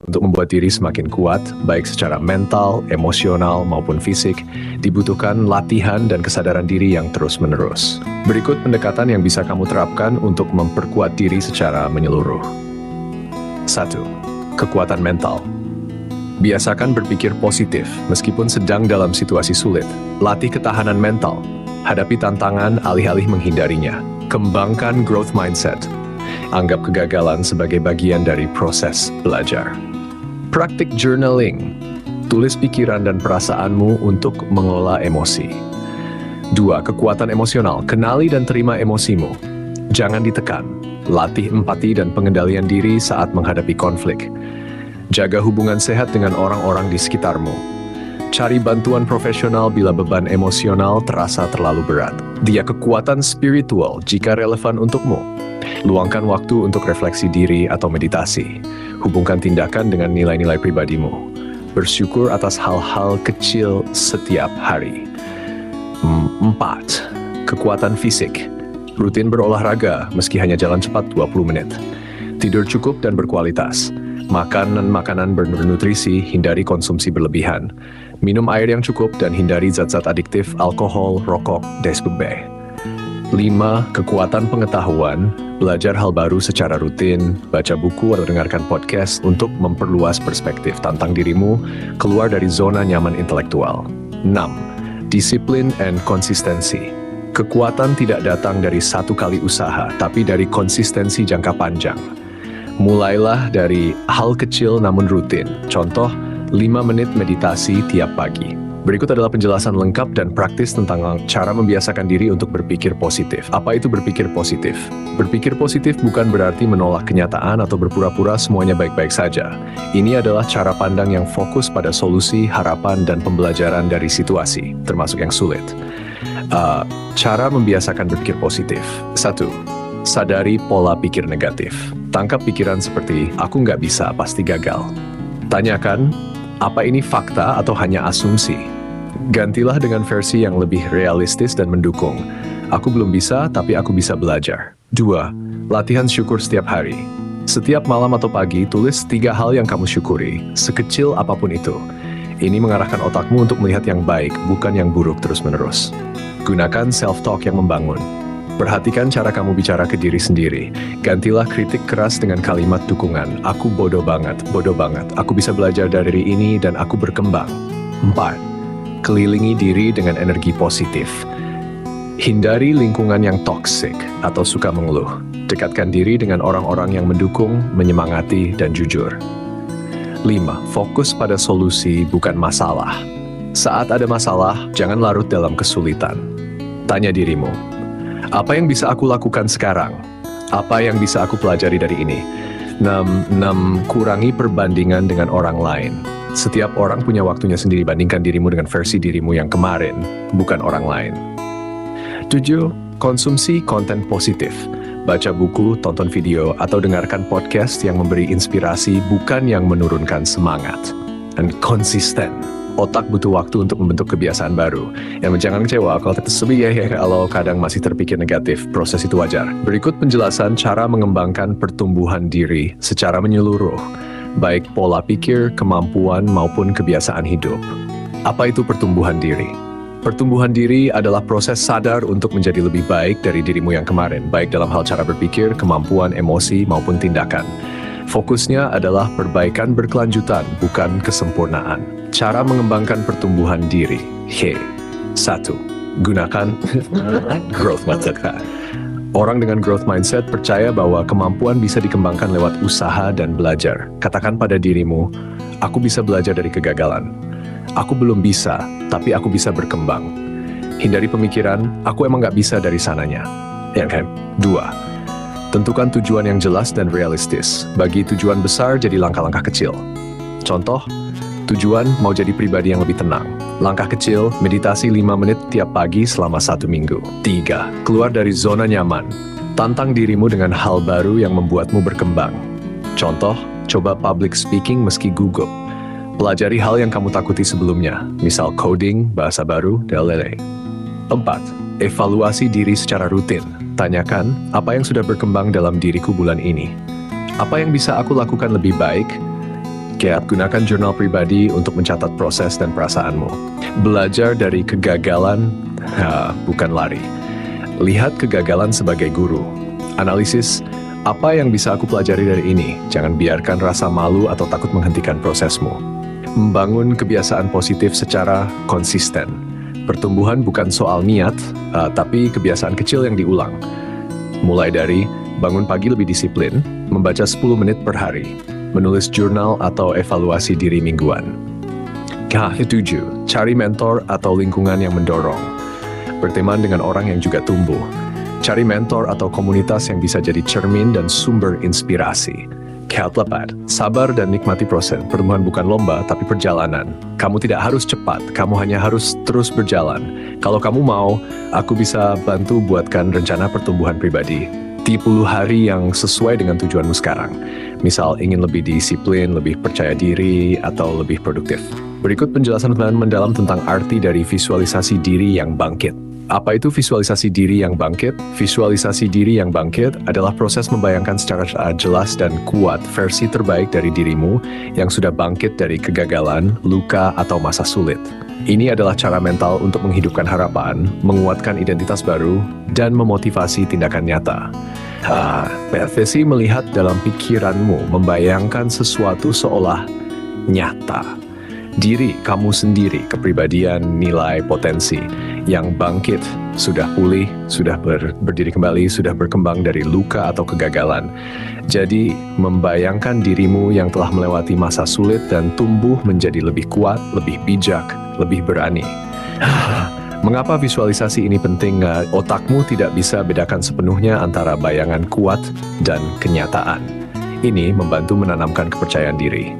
Untuk membuat diri semakin kuat, baik secara mental, emosional, maupun fisik, dibutuhkan latihan dan kesadaran diri yang terus-menerus. Berikut pendekatan yang bisa kamu terapkan untuk memperkuat diri secara menyeluruh. 1. Kekuatan mental. Biasakan berpikir positif, meskipun sedang dalam situasi sulit. Latih ketahanan mental. Hadapi tantangan alih-alih menghindarinya. Kembangkan growth mindset. Anggap kegagalan sebagai bagian dari proses belajar. Praktik journaling. Tulis pikiran dan perasaanmu untuk mengelola emosi. 2. Kekuatan emosional. Kenali dan terima emosimu. Jangan ditekan. Latih empati dan pengendalian diri saat menghadapi konflik. Jaga hubungan sehat dengan orang-orang di sekitarmu. Cari bantuan profesional bila beban emosional terasa terlalu berat. Dia kekuatan spiritual jika relevan untukmu. Luangkan waktu untuk refleksi diri atau meditasi. Hubungkan tindakan dengan nilai-nilai pribadimu. Bersyukur atas hal-hal kecil setiap hari. 4. Kekuatan fisik. Rutin berolahraga meski hanya jalan cepat 20 menit. Tidur cukup dan berkualitas. Makan makanan bernutrisi, hindari konsumsi berlebihan. Minum air yang cukup dan hindari zat-zat adiktif, alkohol, rokok, desbebeh. 5. Kekuatan pengetahuan. Belajar hal baru secara rutin, baca buku atau dengarkan podcast untuk memperluas perspektif tentang dirimu, keluar dari zona nyaman intelektual. 6. Disiplin and konsistensi. Kekuatan tidak datang dari satu kali usaha, tapi dari konsistensi jangka panjang. Mulailah dari hal kecil namun rutin. Contoh, 5 menit meditasi tiap pagi. Berikut adalah penjelasan lengkap dan praktis tentang cara membiasakan diri untuk berpikir positif. Apa itu berpikir positif? Berpikir positif bukan berarti menolak kenyataan atau berpura-pura semuanya baik-baik saja. Ini adalah cara pandang yang fokus pada solusi, harapan, dan pembelajaran dari situasi, termasuk yang sulit. Cara membiasakan berpikir positif. 1. Sadari pola pikir negatif. Tangkap pikiran seperti, aku nggak bisa, pasti gagal. Tanyakan, apa ini fakta atau hanya asumsi? Gantilah dengan versi yang lebih realistis dan mendukung. Aku belum bisa, tapi aku bisa belajar. 2. Latihan syukur setiap hari. Setiap malam atau pagi, tulis 3 hal yang kamu syukuri, sekecil apapun itu. Ini mengarahkan otakmu untuk melihat yang baik, bukan yang buruk terus-menerus. Gunakan self-talk yang membangun. Perhatikan cara kamu bicara ke diri sendiri. Gantilah kritik keras dengan kalimat dukungan. Aku bodoh banget, aku bisa belajar dari ini dan aku berkembang. 4. Kelilingi diri dengan energi positif. Hindari lingkungan yang toksik atau suka mengeluh. Dekatkan diri dengan orang-orang yang mendukung, menyemangati, dan jujur. 5. Fokus pada solusi, bukan masalah. Saat ada masalah, jangan larut dalam kesulitan. Tanya dirimu, apa yang bisa aku lakukan sekarang? Apa yang bisa aku pelajari dari ini? 6. Kurangi perbandingan dengan orang lain. Setiap orang punya waktunya sendiri. Bandingkan dirimu dengan versi dirimu yang kemarin, bukan orang lain. 7. Konsumsi konten positif. Baca buku, tonton video, atau dengarkan podcast yang memberi inspirasi, bukan yang menurunkan semangat. Dan konsisten. Otak butuh waktu untuk membentuk kebiasaan baru. Yang jangan kecewa kalau kadang masih terpikir negatif, proses itu wajar. Berikut penjelasan cara mengembangkan pertumbuhan diri secara menyeluruh, baik pola pikir, kemampuan, maupun kebiasaan hidup. Apa itu pertumbuhan diri? Pertumbuhan diri adalah proses sadar untuk menjadi lebih baik dari dirimu yang kemarin, baik dalam hal cara berpikir, kemampuan, emosi, maupun tindakan. Fokusnya adalah perbaikan berkelanjutan, bukan kesempurnaan. Cara mengembangkan pertumbuhan diri. 1. Gunakan growth mindset. Orang dengan growth mindset percaya bahwa kemampuan bisa dikembangkan lewat usaha dan belajar. Katakan pada dirimu, aku bisa belajar dari kegagalan. Aku belum bisa, tapi aku bisa berkembang. Hindari pemikiran, aku emang gak bisa dari sananya. 2. Tentukan tujuan yang jelas dan realistis. Bagi tujuan besar jadi langkah-langkah kecil. Contoh, tujuan mau jadi pribadi yang lebih tenang. Langkah kecil, meditasi 5 menit tiap pagi selama 1 minggu. 3. Keluar dari zona nyaman. Tantang dirimu dengan hal baru yang membuatmu berkembang. Contoh, coba public speaking meski gugup. Pelajari hal yang kamu takuti sebelumnya, misal coding, bahasa baru, dan 4. Evaluasi diri secara rutin. Tanyakan, apa yang sudah berkembang dalam diriku bulan ini? Apa yang bisa aku lakukan lebih baik? Kayak gunakan jurnal pribadi untuk mencatat proses dan perasaanmu. Belajar dari kegagalan, bukan lari. Lihat kegagalan sebagai guru. Analisis, apa yang bisa aku pelajari dari ini? Jangan biarkan rasa malu atau takut menghentikan prosesmu. Membangun kebiasaan positif secara konsisten. Pertumbuhan bukan soal niat, tapi kebiasaan kecil yang diulang. Mulai dari bangun pagi lebih disiplin, membaca 10 menit per hari, menulis jurnal atau evaluasi diri mingguan. Ke-7, cari mentor atau lingkungan yang mendorong. Berteman dengan orang yang juga tumbuh. Cari mentor atau komunitas yang bisa jadi cermin dan sumber inspirasi. Ke-8, sabar dan nikmati proses. Pertumbuhan bukan lomba, tapi perjalanan. Kamu tidak harus cepat, kamu hanya harus terus berjalan. Kalau kamu mau, aku bisa bantu buatkan rencana pertumbuhan pribadi. 30 hari yang sesuai dengan tujuanmu sekarang. Misal ingin lebih disiplin, lebih percaya diri, atau lebih produktif. Berikut penjelasan mendalam tentang arti dari visualisasi diri yang bangkit. Apa itu visualisasi diri yang bangkit? Visualisasi diri yang bangkit adalah proses membayangkan secara jelas dan kuat versi terbaik dari dirimu yang sudah bangkit dari kegagalan, luka, atau masa sulit. Ini adalah cara mental untuk menghidupkan harapan, menguatkan identitas baru, dan memotivasi tindakan nyata. Versi melihat dalam pikiranmu, membayangkan sesuatu seolah nyata. Diri kamu sendiri, kepribadian, nilai, potensi yang bangkit, sudah pulih, sudah berdiri kembali, sudah berkembang dari luka atau kegagalan. Jadi, membayangkan dirimu yang telah melewati masa sulit dan tumbuh menjadi lebih kuat, lebih bijak, lebih berani. Mengapa visualisasi ini penting? Otakmu tidak bisa bedakan sepenuhnya antara bayangan kuat dan kenyataan. Ini membantu menanamkan kepercayaan diri.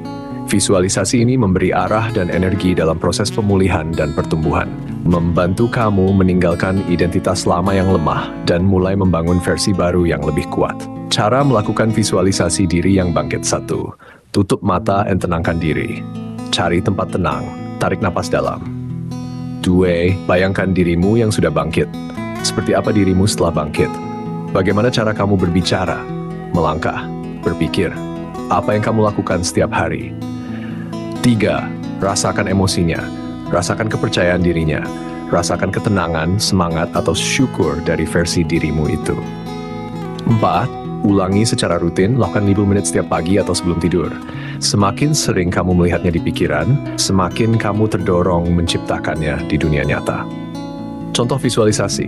Visualisasi ini memberi arah dan energi dalam proses pemulihan dan pertumbuhan. Membantu kamu meninggalkan identitas lama yang lemah dan mulai membangun versi baru yang lebih kuat. Cara melakukan visualisasi diri yang bangkit. 1. Tutup mata dan tenangkan diri. Cari tempat tenang, tarik napas dalam. 2. Bayangkan dirimu yang sudah bangkit. Seperti apa dirimu setelah bangkit? Bagaimana cara kamu berbicara, melangkah, berpikir? Apa yang kamu lakukan setiap hari? 3. Rasakan emosinya, rasakan kepercayaan dirinya, rasakan ketenangan, semangat, atau syukur dari versi dirimu itu. 4. Ulangi secara rutin, lakukan 5 menit setiap pagi atau sebelum tidur. Semakin sering kamu melihatnya di pikiran, semakin kamu terdorong menciptakannya di dunia nyata. Contoh visualisasi.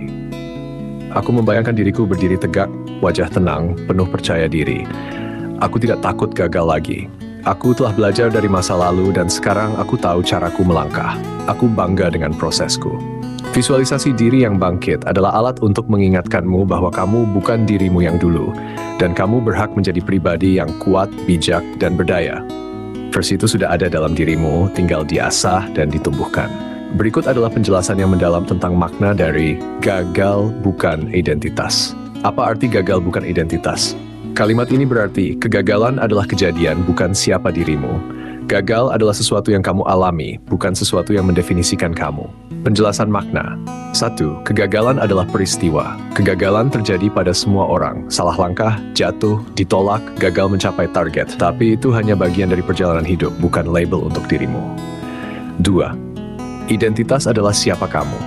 Aku membayangkan diriku berdiri tegak, wajah tenang, penuh percaya diri. Aku tidak takut gagal lagi. Aku telah belajar dari masa lalu dan sekarang aku tahu caraku melangkah. Aku bangga dengan prosesku. Visualisasi diri yang bangkit adalah alat untuk mengingatkanmu bahwa kamu bukan dirimu yang dulu, dan kamu berhak menjadi pribadi yang kuat, bijak, dan berdaya. Versi itu sudah ada dalam dirimu, tinggal diasah dan ditumbuhkan. Berikut adalah penjelasan yang mendalam tentang makna dari gagal bukan identitas. Apa arti gagal bukan identitas? Kalimat ini berarti kegagalan adalah kejadian, bukan siapa dirimu. Gagal adalah sesuatu yang kamu alami, bukan sesuatu yang mendefinisikan kamu. Penjelasan makna. 1. Kegagalan adalah peristiwa. Kegagalan terjadi pada semua orang. Salah langkah, jatuh, ditolak, gagal mencapai target. Tapi itu hanya bagian dari perjalanan hidup, bukan label untuk dirimu. 2. Identitas adalah siapa kamu.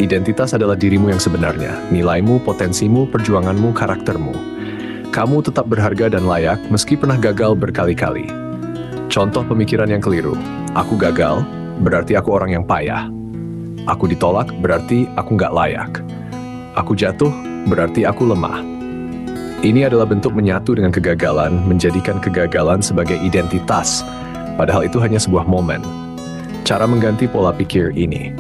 Identitas adalah dirimu yang sebenarnya. Nilaimu, potensimu, perjuanganmu, karaktermu. Kamu tetap berharga dan layak meski pernah gagal berkali-kali. Contoh pemikiran yang keliru. Aku gagal, berarti aku orang yang payah. Aku ditolak, berarti aku nggak layak. Aku jatuh, berarti aku lemah. Ini adalah bentuk menyatu dengan kegagalan, menjadikan kegagalan sebagai identitas. Padahal itu hanya sebuah momen. Cara mengganti pola pikir ini.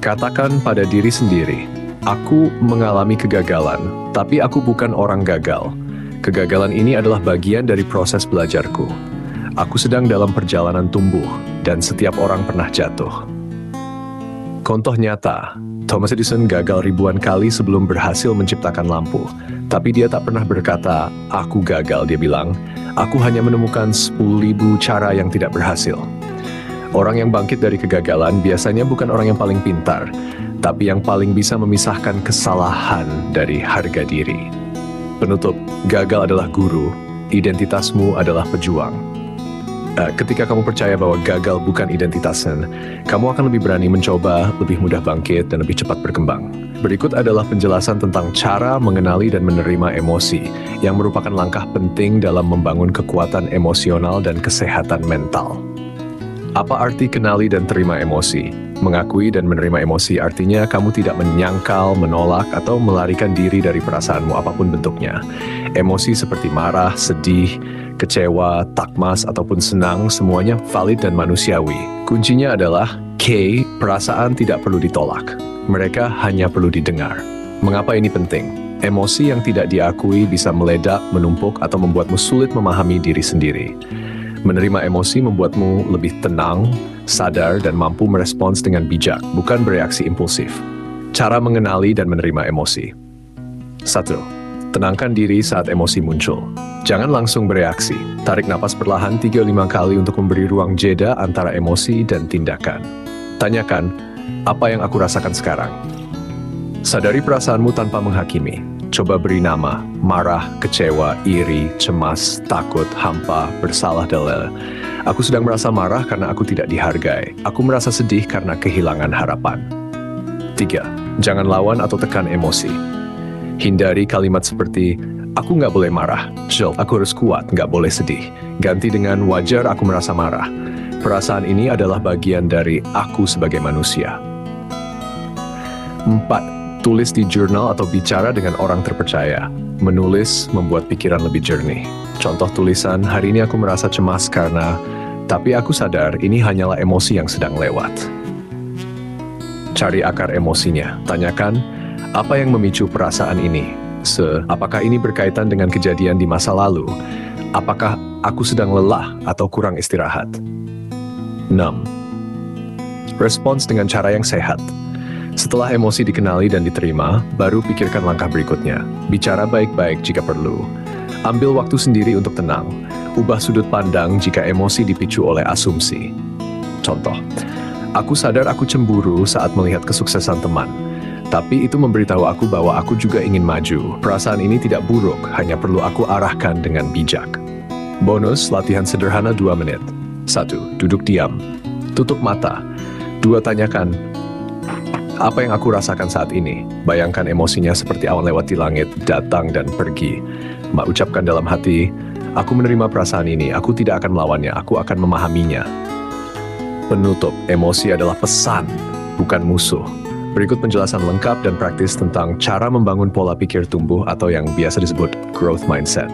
Katakan pada diri sendiri, aku mengalami kegagalan, tapi aku bukan orang gagal. Kegagalan ini adalah bagian dari proses belajarku. Aku sedang dalam perjalanan tumbuh, dan setiap orang pernah jatuh. Contoh nyata, Thomas Edison gagal ribuan kali sebelum berhasil menciptakan lampu. Tapi dia tak pernah berkata, aku gagal, dia bilang, aku hanya menemukan 10.000 cara yang tidak berhasil. Orang yang bangkit dari kegagalan biasanya bukan orang yang paling pintar, tapi yang paling bisa memisahkan kesalahan dari harga diri. Penutup, gagal adalah guru, identitasmu adalah pejuang. Ketika kamu percaya bahwa gagal bukan identitasnya, kamu akan lebih berani mencoba, lebih mudah bangkit, dan lebih cepat berkembang. Berikut adalah penjelasan tentang cara mengenali dan menerima emosi, yang merupakan langkah penting dalam membangun kekuatan emosional dan kesehatan mental. Apa arti kenali dan terima emosi? Mengakui dan menerima emosi artinya kamu tidak menyangkal, menolak, atau melarikan diri dari perasaanmu apapun bentuknya. Emosi seperti marah, sedih, kecewa, takmas, ataupun senang, semuanya valid dan manusiawi. Kuncinya adalah K, perasaan tidak perlu ditolak. Mereka hanya perlu didengar. Mengapa ini penting? Emosi yang tidak diakui bisa meledak, menumpuk, atau membuatmu sulit memahami diri sendiri. Menerima emosi membuatmu lebih tenang, sadar, dan mampu merespons dengan bijak, bukan bereaksi impulsif. Cara mengenali dan menerima emosi. 1. Tenangkan diri saat emosi muncul. Jangan langsung bereaksi. Tarik napas perlahan 3-5 kali untuk memberi ruang jeda antara emosi dan tindakan. Tanyakan, apa yang aku rasakan sekarang? Sadari perasaanmu tanpa menghakimi. Coba beri nama, marah, kecewa, iri, cemas, takut, hampa, bersalah, dan lain-lain. Aku sedang merasa marah karena aku tidak dihargai. Aku merasa sedih karena kehilangan harapan. 3. Jangan lawan atau tekan emosi. Hindari kalimat seperti, aku nggak boleh marah, aku harus kuat, nggak boleh sedih. Ganti dengan wajar aku merasa marah. Perasaan ini adalah bagian dari aku sebagai manusia. 4. Tulis di jurnal atau bicara dengan orang terpercaya. Menulis membuat pikiran lebih jernih. Contoh tulisan, hari ini aku merasa cemas karena, tapi aku sadar ini hanyalah emosi yang sedang lewat. Cari akar emosinya. Tanyakan, apa yang memicu perasaan ini? Apakah ini berkaitan dengan kejadian di masa lalu? Apakah aku sedang lelah atau kurang istirahat? 6. Respons dengan cara yang sehat. Setelah emosi dikenali dan diterima, baru pikirkan langkah berikutnya. Bicara baik-baik jika perlu. Ambil waktu sendiri untuk tenang. Ubah sudut pandang jika emosi dipicu oleh asumsi. Contoh, aku sadar aku cemburu saat melihat kesuksesan teman. Tapi itu memberitahu aku bahwa aku juga ingin maju. Perasaan ini tidak buruk, hanya perlu aku arahkan dengan bijak. Bonus, latihan sederhana 2 menit. 1. Duduk diam. Tutup mata. 2. Tanyakan, apa yang aku rasakan saat ini? Bayangkan emosinya seperti awan lewat di langit, datang dan pergi. Ucapkan dalam hati, aku menerima perasaan ini, aku tidak akan melawannya, aku akan memahaminya. Penutup, emosi adalah pesan, bukan musuh. Berikut penjelasan lengkap dan praktis tentang cara membangun pola pikir tumbuh atau yang biasa disebut growth mindset.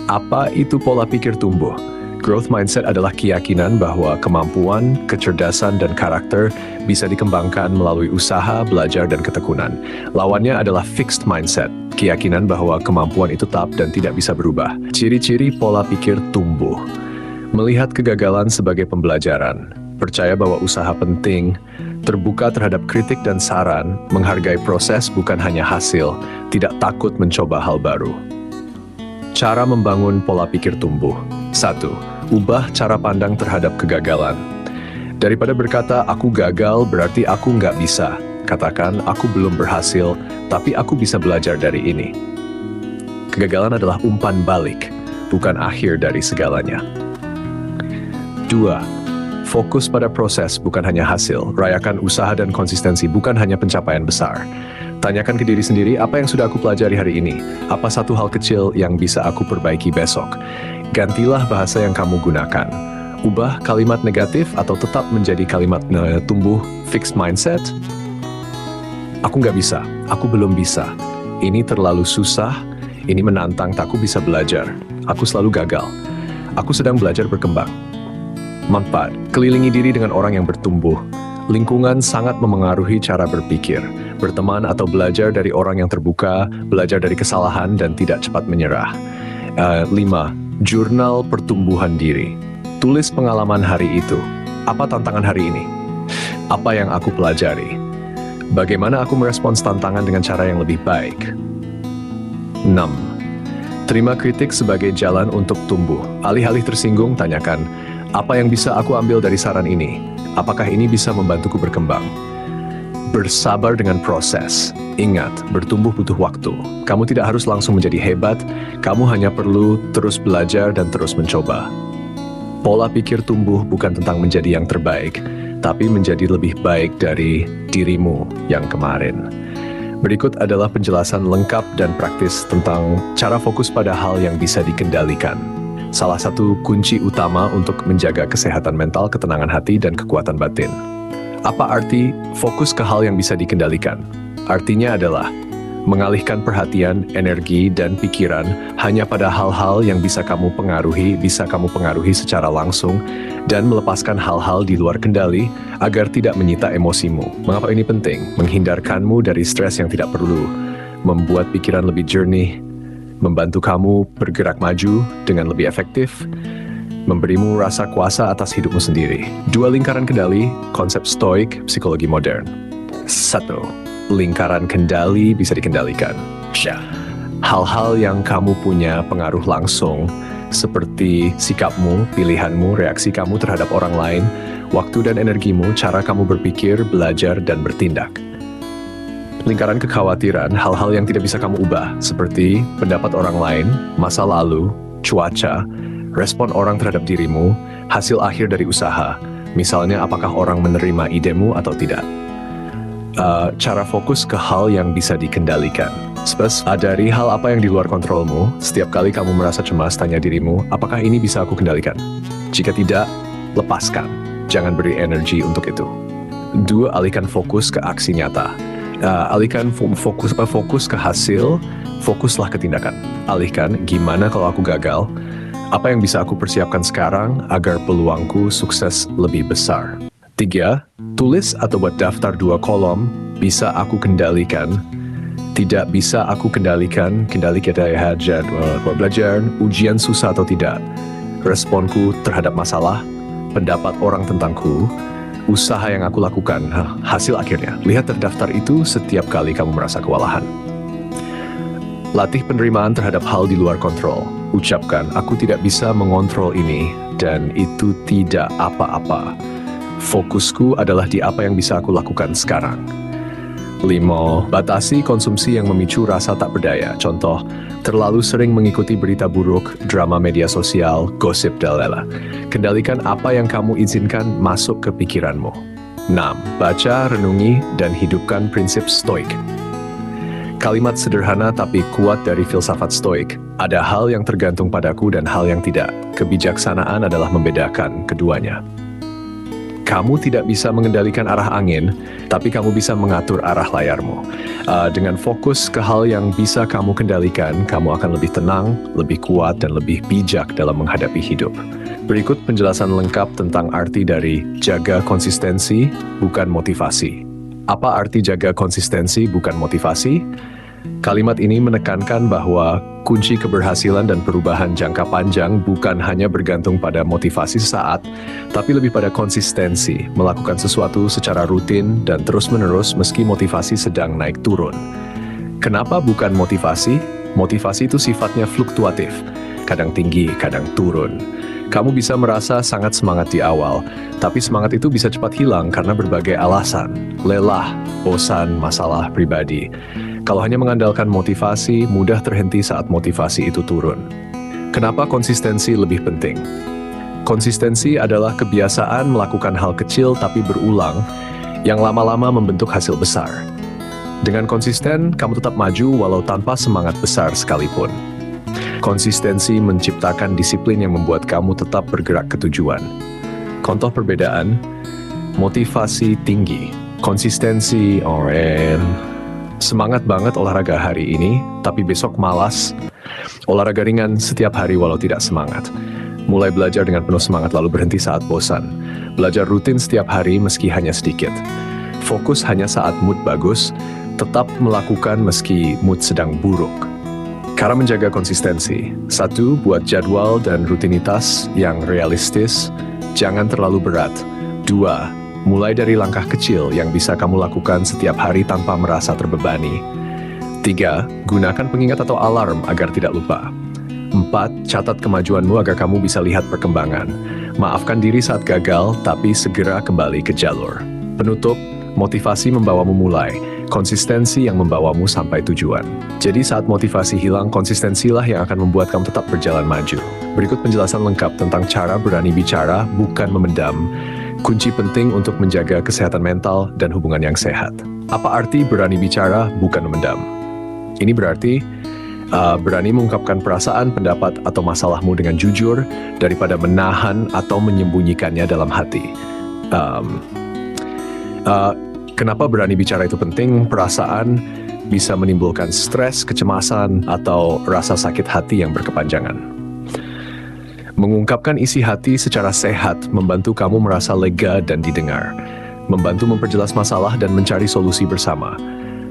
Apa itu pola pikir tumbuh? Growth mindset adalah keyakinan bahwa kemampuan, kecerdasan, dan karakter bisa dikembangkan melalui usaha, belajar, dan ketekunan. Lawannya adalah fixed mindset, keyakinan bahwa kemampuan itu tetap dan tidak bisa berubah. Ciri-ciri pola pikir tumbuh. Melihat kegagalan sebagai pembelajaran, percaya bahwa usaha penting, terbuka terhadap kritik dan saran, menghargai proses bukan hanya hasil, tidak takut mencoba hal baru. Cara membangun pola pikir tumbuh. 1. Ubah cara pandang terhadap kegagalan. Daripada berkata, aku gagal berarti aku nggak bisa. Katakan, aku belum berhasil, tapi aku bisa belajar dari ini. Kegagalan adalah umpan balik, bukan akhir dari segalanya. 2. Fokus pada proses, bukan hanya hasil. Rayakan usaha dan konsistensi, bukan hanya pencapaian besar. Tanyakan ke diri sendiri, apa yang sudah aku pelajari hari ini? Apa satu hal kecil yang bisa aku perbaiki besok? Gantilah bahasa yang kamu gunakan. Ubah kalimat negatif atau tetap menjadi kalimat tumbuh fixed mindset. Aku nggak bisa, aku belum bisa. Ini terlalu susah, ini menantang, tak aku bisa belajar. Aku selalu gagal. Aku sedang belajar berkembang. Manfaat, kelilingi diri dengan orang yang bertumbuh. Lingkungan sangat memengaruhi cara berpikir. Berteman atau belajar dari orang yang terbuka, belajar dari kesalahan dan tidak cepat menyerah. 5. Jurnal pertumbuhan diri. Tulis pengalaman hari itu. Apa tantangan hari ini? Apa yang aku pelajari? Bagaimana aku merespons tantangan dengan cara yang lebih baik? 6. Terima kritik sebagai jalan untuk tumbuh. Alih-alih tersinggung, tanyakan, apa yang bisa aku ambil dari saran ini? Apakah ini bisa membantuku berkembang? Bersabar dengan proses. Ingat, bertumbuh butuh waktu. Kamu tidak harus langsung menjadi hebat, kamu hanya perlu terus belajar dan terus mencoba. Pola pikir tumbuh bukan tentang menjadi yang terbaik, tapi menjadi lebih baik dari dirimu yang kemarin. Berikut adalah penjelasan lengkap dan praktis tentang cara fokus pada hal yang bisa dikendalikan. Salah satu kunci utama untuk menjaga kesehatan mental, ketenangan hati, dan kekuatan batin. Apa arti fokus ke hal yang bisa dikendalikan? Artinya adalah mengalihkan perhatian, energi, dan pikiran hanya pada hal-hal yang bisa kamu pengaruhi secara langsung, dan melepaskan hal-hal di luar kendali agar tidak menyita emosimu. Mengapa ini penting? Menghindarkanmu dari stres yang tidak perlu, membuat pikiran lebih jernih, membantu kamu bergerak maju dengan lebih efektif, memberimu rasa kuasa atas hidupmu sendiri. 2 lingkaran kendali, konsep stoik, psikologi modern. 1. Lingkaran kendali bisa dikendalikan. Hal-hal yang kamu punya pengaruh langsung, seperti sikapmu, pilihanmu, reaksi kamu terhadap orang lain, waktu dan energimu, cara kamu berpikir, belajar, dan bertindak. Lingkaran kekhawatiran, hal-hal yang tidak bisa kamu ubah, seperti pendapat orang lain, masa lalu, cuaca, respon orang terhadap dirimu, hasil akhir dari usaha, misalnya apakah orang menerima idemu atau tidak. Cara fokus ke hal yang bisa dikendalikan. Dari hal apa yang di luar kontrolmu, setiap kali kamu merasa cemas, tanya dirimu, apakah ini bisa aku kendalikan? Jika tidak, lepaskan. Jangan beri energi untuk itu. 2. Alihkan fokus ke aksi nyata. Alihkan fokus ke hasil, fokuslah ke tindakan. Alihkan, gimana kalau aku gagal? Apa yang bisa aku persiapkan sekarang agar peluangku sukses lebih besar? 3. Tulis atau buat daftar 2 kolom, bisa aku kendalikan, tidak bisa aku kendalikan, kendali kita belajar, ujian susah atau tidak, responku terhadap masalah, pendapat orang tentangku, usaha yang aku lakukan, hasil akhirnya. Lihat terdaftar itu setiap kali kamu merasa kewalahan. Latih penerimaan terhadap hal di luar kontrol. Ucapkan, aku tidak bisa mengontrol ini, dan itu tidak apa-apa. Fokusku adalah di apa yang bisa aku lakukan sekarang. 5. Batasi konsumsi yang memicu rasa tak berdaya. Contoh, terlalu sering mengikuti berita buruk, drama media sosial, gosip, dalala. Kendalikan apa yang kamu izinkan masuk ke pikiranmu. 6. Baca, renungi, dan hidupkan prinsip stoik. Kalimat sederhana tapi kuat dari filsafat stoik. Ada hal yang tergantung padaku dan hal yang tidak. Kebijaksanaan adalah membedakan keduanya. Kamu tidak bisa mengendalikan arah angin, tapi kamu bisa mengatur arah layarmu. Dengan fokus ke hal yang bisa kamu kendalikan, kamu akan lebih tenang, lebih kuat, dan lebih bijak dalam menghadapi hidup. Berikut penjelasan lengkap tentang arti dari jaga konsistensi, bukan motivasi. Apa arti jaga konsistensi, bukan motivasi? Kalimat ini menekankan bahwa kunci keberhasilan dan perubahan jangka panjang bukan hanya bergantung pada motivasi sesaat, tapi lebih pada konsistensi, melakukan sesuatu secara rutin dan terus-menerus meski motivasi sedang naik turun. Kenapa bukan motivasi? Motivasi itu sifatnya fluktuatif, kadang tinggi, kadang turun. Kamu bisa merasa sangat semangat di awal, tapi semangat itu bisa cepat hilang karena berbagai alasan, lelah, bosan, masalah pribadi. Kalau hanya mengandalkan motivasi, mudah terhenti saat motivasi itu turun. Kenapa konsistensi lebih penting? Konsistensi adalah kebiasaan melakukan hal kecil tapi berulang, yang lama-lama membentuk hasil besar. Dengan konsisten, kamu tetap maju walau tanpa semangat besar sekalipun. Konsistensi menciptakan disiplin yang membuat kamu tetap bergerak ke tujuan. Contoh perbedaan, motivasi tinggi, konsistensi, semangat banget olahraga hari ini, tapi besok malas. Olahraga ringan setiap hari walau tidak semangat. Mulai belajar dengan penuh semangat lalu berhenti saat bosan. Belajar rutin setiap hari meski hanya sedikit. Fokus hanya saat mood bagus, tetap melakukan meski mood sedang buruk. Cara menjaga konsistensi. 1. Buat jadwal dan rutinitas yang realistis, jangan terlalu berat. 2. Mulai dari langkah kecil yang bisa kamu lakukan setiap hari tanpa merasa terbebani. 3. Gunakan pengingat atau alarm agar tidak lupa. 4. Catat kemajuanmu agar kamu bisa lihat perkembangan. Maafkan diri saat gagal, tapi segera kembali ke jalur. Penutup, Motivasi membawamu mulai, konsistensi yang membawamu sampai tujuan. Jadi saat motivasi hilang, konsistensilah yang akan membuat kamu tetap berjalan maju. Berikut penjelasan lengkap tentang cara berani bicara, bukan memendam. Kunci penting untuk menjaga kesehatan mental dan hubungan yang sehat. Apa arti berani bicara, bukan memendam? Ini berarti berani mengungkapkan perasaan, pendapat, atau masalahmu dengan jujur daripada menahan atau menyembunyikannya dalam hati. Kenapa berani bicara itu penting? Perasaan bisa menimbulkan stres, kecemasan, atau rasa sakit hati yang berkepanjangan. Mengungkapkan isi hati secara sehat membantu kamu merasa lega dan didengar, membantu memperjelas masalah dan mencari solusi bersama,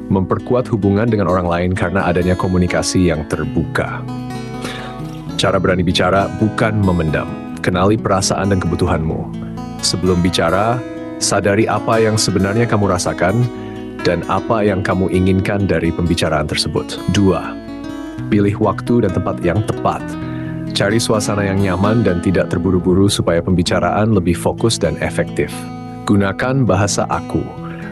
memperkuat hubungan dengan orang lain karena adanya komunikasi yang terbuka. Cara berani bicara bukan memendam. Kenali perasaan dan kebutuhanmu. Sebelum bicara, sadari apa yang sebenarnya kamu rasakan dan apa yang kamu inginkan dari pembicaraan tersebut. 2. Pilih waktu dan tempat yang tepat. Cari suasana yang nyaman dan tidak terburu-buru supaya pembicaraan lebih fokus dan efektif. Gunakan bahasa aku.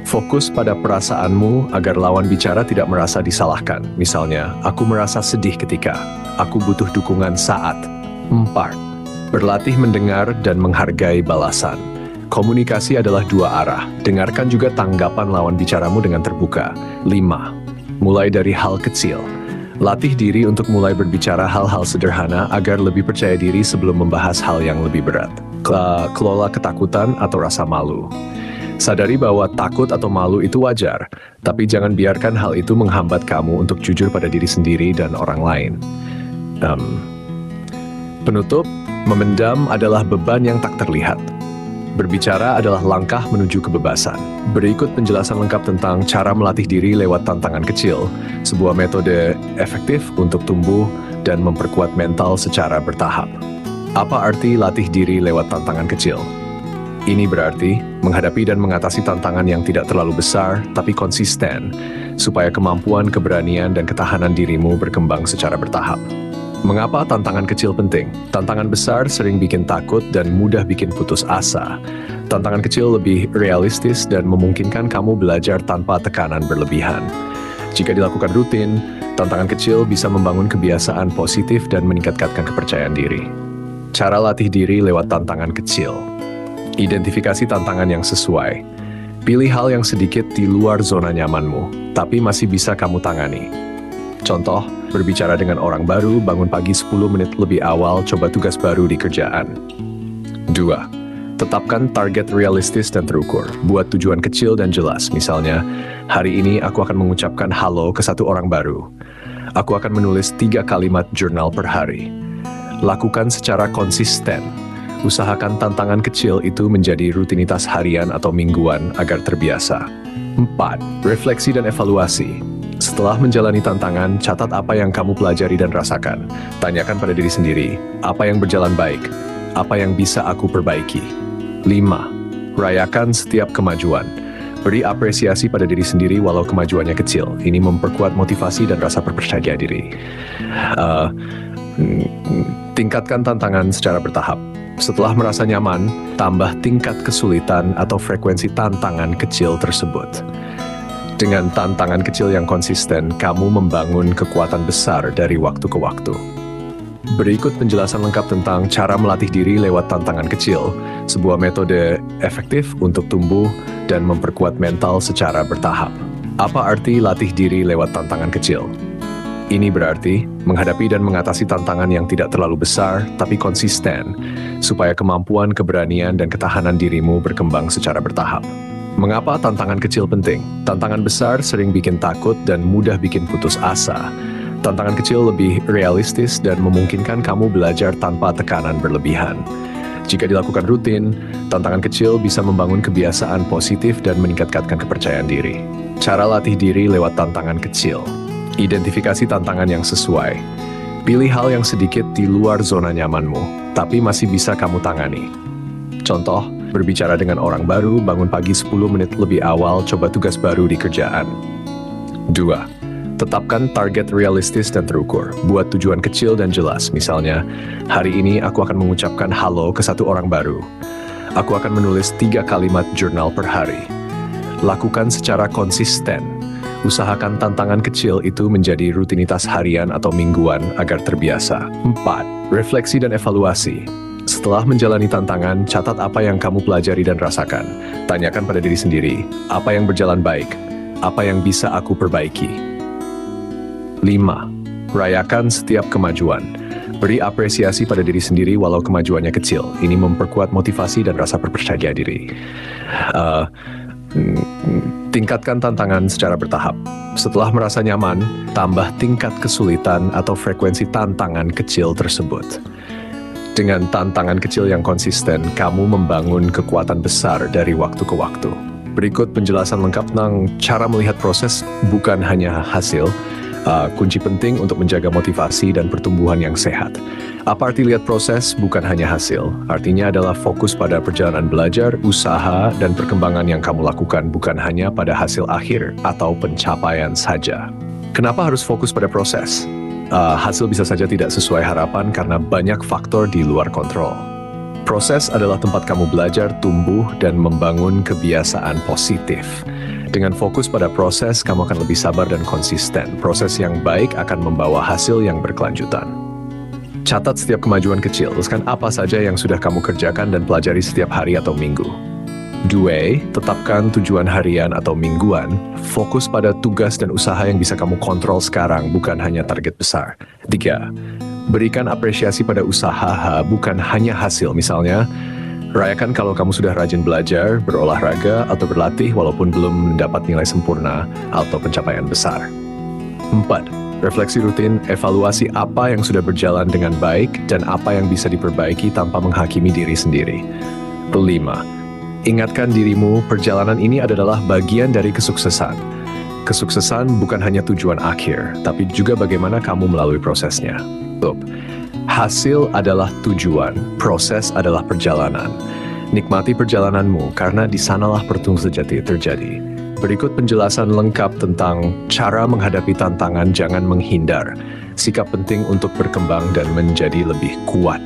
Fokus pada perasaanmu agar lawan bicara tidak merasa disalahkan. Misalnya, aku merasa sedih ketika. Aku butuh dukungan saat. 4. Berlatih mendengar dan menghargai balasan. Komunikasi adalah dua arah. Dengarkan juga tanggapan lawan bicaramu dengan terbuka. 5. Mulai dari hal kecil. Latih diri untuk mulai berbicara hal-hal sederhana agar lebih percaya diri sebelum membahas hal yang lebih berat. Kelola ketakutan atau rasa malu. Sadari bahwa takut atau malu itu wajar, tapi jangan biarkan hal itu menghambat kamu untuk jujur pada diri sendiri dan orang lain. Penutup, memendam adalah beban yang tak terlihat. Berbicara adalah langkah menuju kebebasan. Berikut penjelasan lengkap tentang cara melatih diri lewat tantangan kecil, sebuah metode efektif untuk tumbuh dan memperkuat mental secara bertahap. Apa arti latih diri lewat tantangan kecil? Ini berarti menghadapi dan mengatasi tantangan yang tidak terlalu besar, tapi konsisten, supaya kemampuan, keberanian, dan ketahanan dirimu berkembang secara bertahap. Mengapa tantangan kecil penting? Tantangan besar sering bikin takut dan mudah bikin putus asa. Tantangan kecil lebih realistis dan memungkinkan kamu belajar tanpa tekanan berlebihan. Jika dilakukan rutin, tantangan kecil bisa membangun kebiasaan positif dan meningkatkan kepercayaan diri. Cara latih diri lewat tantangan kecil. Identifikasi tantangan yang sesuai. Pilih hal yang sedikit di luar zona nyamanmu, tapi masih bisa kamu tangani. Contoh, berbicara dengan orang baru, bangun pagi 10 menit lebih awal, coba tugas baru di kerjaan. 2. Tetapkan target realistis dan terukur. Buat tujuan kecil dan jelas. Misalnya, hari ini aku akan mengucapkan halo ke satu orang baru. Aku akan menulis 3 kalimat jurnal per hari. Lakukan secara konsisten. Usahakan tantangan kecil itu menjadi rutinitas harian atau mingguan agar terbiasa. 4. Refleksi dan evaluasi. Setelah menjalani tantangan, catat apa yang kamu pelajari dan rasakan. Tanyakan pada diri sendiri, apa yang berjalan baik, apa yang bisa aku perbaiki. 5. Rayakan setiap kemajuan. Beri apresiasi pada diri sendiri walau kemajuannya kecil. Ini memperkuat motivasi dan rasa percaya diri. Tingkatkan tantangan secara bertahap. Setelah merasa nyaman, tambah tingkat kesulitan atau frekuensi tantangan kecil tersebut. Dengan tantangan kecil yang konsisten, kamu membangun kekuatan besar dari waktu ke waktu. Berikut penjelasan lengkap tentang cara melatih diri lewat tantangan kecil, sebuah metode efektif untuk tumbuh dan memperkuat mental secara bertahap. Apa arti latih diri lewat tantangan kecil? Ini berarti menghadapi dan mengatasi tantangan yang tidak terlalu besar, tapi konsisten, supaya kemampuan, keberanian, dan ketahanan dirimu berkembang secara bertahap. Mengapa tantangan kecil penting? Tantangan besar sering bikin takut dan mudah bikin putus asa. Tantangan kecil lebih realistis dan memungkinkan kamu belajar tanpa tekanan berlebihan. Jika dilakukan rutin, tantangan kecil bisa membangun kebiasaan positif dan meningkatkan kepercayaan diri. Cara latih diri lewat tantangan kecil. Identifikasi tantangan yang sesuai. Pilih hal yang sedikit di luar zona nyamanmu, tapi masih bisa kamu tangani. Contoh, berbicara dengan orang baru, bangun pagi 10 menit lebih awal, coba tugas baru di kerjaan. 2. Tetapkan target realistis dan terukur. Buat tujuan kecil dan jelas. Misalnya, hari ini aku akan mengucapkan halo ke satu orang baru. Aku akan menulis 3 kalimat jurnal per hari. Lakukan secara konsisten. Usahakan tantangan kecil itu menjadi rutinitas harian atau mingguan agar terbiasa. 4. Refleksi dan evaluasi. Setelah menjalani tantangan, catat apa yang kamu pelajari dan rasakan. Tanyakan pada diri sendiri, apa yang berjalan baik? Apa yang bisa aku perbaiki? 5. Rayakan setiap kemajuan. Beri apresiasi pada diri sendiri walau kemajuannya kecil. Ini memperkuat motivasi dan rasa percaya diri. Tingkatkan tantangan secara bertahap. Setelah merasa nyaman, tambah tingkat kesulitan atau frekuensi tantangan kecil tersebut. Dengan tantangan kecil yang konsisten, kamu membangun kekuatan besar dari waktu ke waktu. Berikut penjelasan lengkap tentang cara melihat proses, bukan hanya hasil. Kunci penting untuk menjaga motivasi dan pertumbuhan yang sehat. Apa arti lihat proses, bukan hanya hasil? Artinya adalah fokus pada perjalanan belajar, usaha, dan perkembangan yang kamu lakukan, bukan hanya pada hasil akhir atau pencapaian saja. Kenapa harus fokus pada proses? Hasil bisa saja tidak sesuai harapan karena banyak faktor di luar kontrol. Proses adalah tempat kamu belajar, tumbuh, dan membangun kebiasaan positif. Dengan fokus pada proses, kamu akan lebih sabar dan konsisten. Proses yang baik akan membawa hasil yang berkelanjutan. Catat setiap kemajuan kecil, tuliskan apa saja yang sudah kamu kerjakan dan pelajari setiap hari atau minggu. 2. Tetapkan tujuan harian atau mingguan. Fokus pada tugas dan usaha yang bisa kamu kontrol sekarang, bukan hanya target besar. 3. Berikan apresiasi pada usaha, bukan hanya hasil. Misalnya, rayakan kalau kamu sudah rajin belajar, berolahraga, atau berlatih walaupun belum mendapat nilai sempurna atau pencapaian besar. 4. Refleksi rutin, evaluasi apa yang sudah berjalan dengan baik dan apa yang bisa diperbaiki tanpa menghakimi diri sendiri. 5. Ingatkan dirimu, perjalanan ini adalah bagian dari kesuksesan. Kesuksesan bukan hanya tujuan akhir, tapi juga bagaimana kamu melalui prosesnya. Hasil adalah tujuan, proses adalah perjalanan. Nikmati perjalananmu karena di sanalah pertumbuhan sejati terjadi. Berikut penjelasan lengkap tentang cara menghadapi tantangan, jangan menghindar. Sikap penting untuk berkembang dan menjadi lebih kuat.